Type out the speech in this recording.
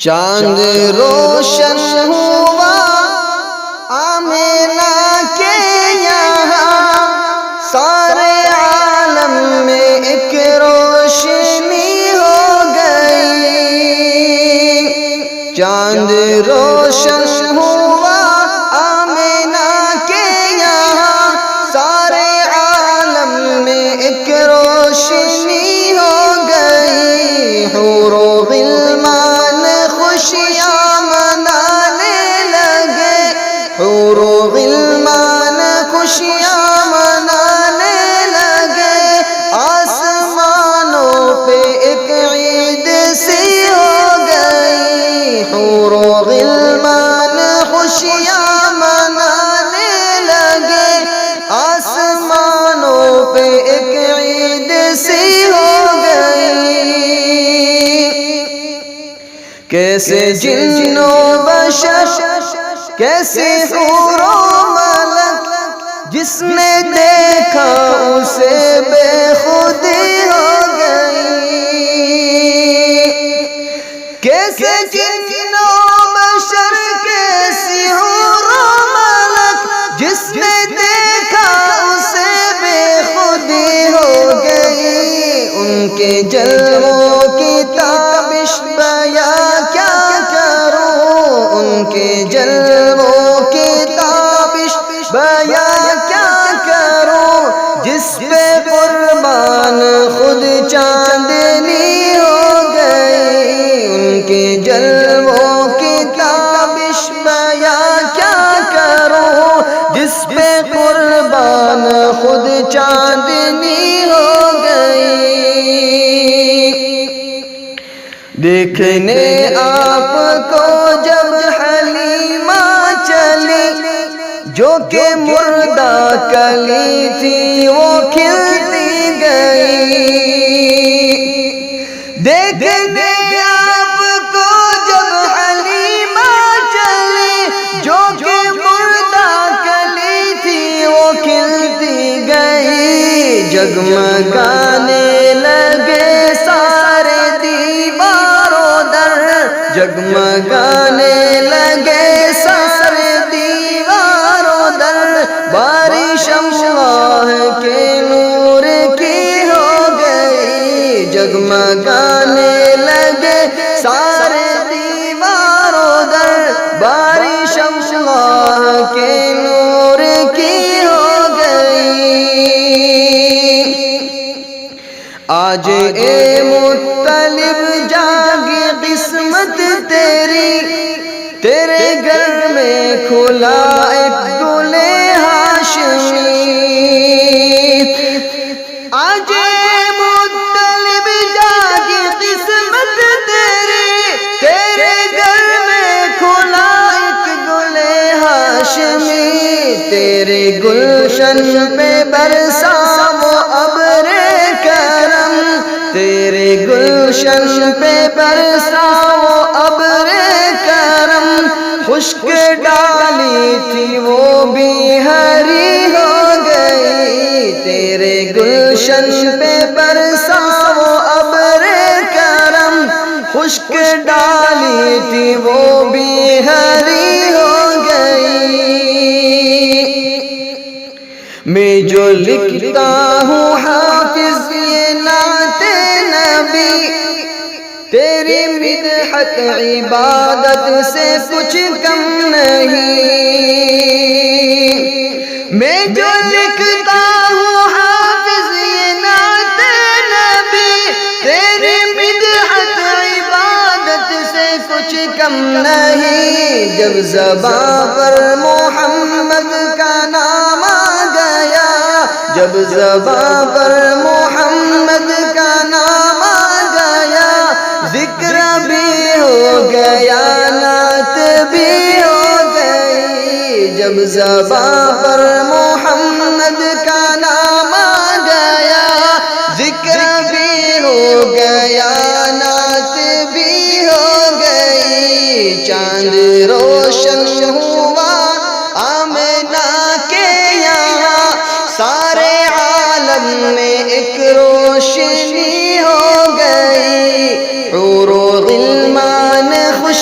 چاند روشن ہوا آمینہ کے یہاں، سارے عالم میں ایک روشنی ہو گئی۔ چاند روشن ہوا آمینہ کے یہاں، سارے عالم میں ایک روشنی ہو گئی۔ حور و غلمان خوشیاں منانے لگے، حور و غلمان خوشیاں منانے لگے، آسمانوں پہ ایک عید سی ہو گئی۔ حور و غلمان خوشیاں منانے لگے، آسمانوں پہ ایک عید سی ہو گئی۔ کیسے جن و بشر، کیسے حور و ملک، جس نے دیکھا اسے بے خودی ہو گئی۔ کیسے جن و بشر، کیسے حور و ملک، جس نے دیکھا اسے بے خودی ہو گئی۔ ان کے جلووں کی تابش بیاں کیا کروں، ان کے جلووں کی تابش بیاں کیا کروں، جس پہ قربان خود چاندنی ہو گئی۔ ان کے جلووں کی تابش بیاں کیا کروں، جس پہ قربان خود چاندنی ہو گئی۔ دیکھنے آپ کو جب حلیمہ چلی، جو کہ مردہ کلی تھی وہ کھلتی گئی۔ دیکھنے آپ کو جب حلیمہ چلی، جو کہ مردہ کلی تھی وہ کھلتی گئی۔ جگمگانے لگے سارے دیوار و در، جگمگانے لگے سارے دیوار و در، بارش اللہ کے نور کی ہو گئی۔ جگمگانے لگے سارے دیوار و در، بارش اللہ کے نور کی ہو گئی۔ آج اے مطلب جاگی قسمت تیری، تیرے گھر میں کھلا ایک گل ہاشمی۔ آج اے مطلب جاگی قسمت تیری، تیرے گھر میں کھلا ایک گل ہاشمی۔ تیرے گلشن پہ برسا وہ ابر کرم، تیرے گلشن پہ برسا وہ ابر کرم، خشک ڈالی تھی وہ بھی ہری ہو گئی۔ تیرے گلشن پہ برسا وہ ابر کرم، خشک ڈالی تھی وہ بھی ہری ہو گئی۔ میں جو لکھتا ہوں حافظ یہ نعت نبی، تیری مدحت عبادت سے کچھ کم نہیں۔ میں جو لکھتا ہوں حافظ یہ نعت نبی، تیری مدحت عبادت سے کچھ کم نہیں۔ جب زباں پر محمد کا نام آ گیا، جب زباں پر محمد کا نام آ گیا، ذکر بھی ہو گیا نعت بھی ہو گئی۔ جب زباں پر محمد کا نام آ گیا، ذکر بھی ہو گیا نعت بھی ہو گئی۔ چاند روشن ہوا آمینہ کے یہاں، سارے عالم میں ایک روشنی ہو گئی۔ حور و غلمان خوش